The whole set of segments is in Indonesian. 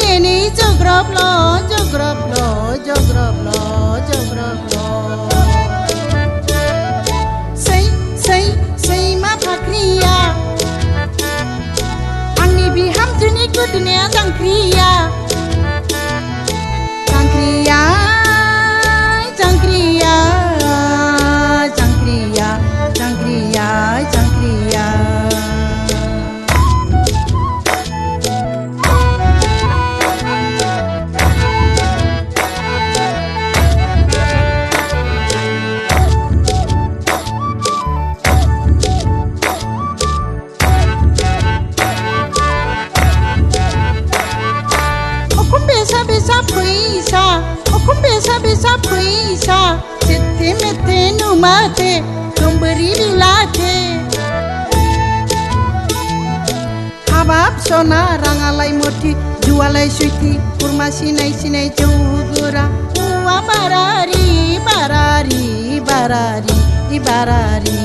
ini jogrok lo, jogrok lo, jogrok lo, jogrok lo. Sei ma pakriya, angni bihamjuni kudunya jangkriya, jangkriya, jangkriya, jangkriya, jangkriya, jangkriya. Bisa puisa, cete mete numate, memberi bilate. Habab sona rangalai moti, jualai suiti, kurma sinai jauh gura. Uwa barari, barari, barari, ibarari.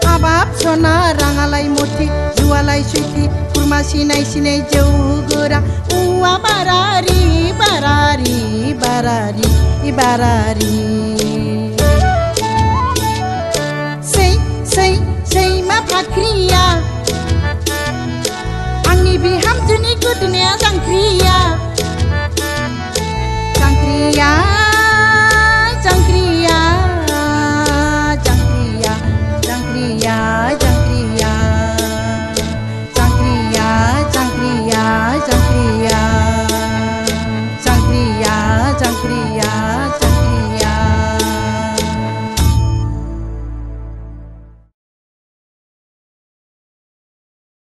Habab sona rangalai moti, jualai suiti, kurma sinai jauh gura. Uwa barari, barari, barari, ibarari. Sei ma pakriya,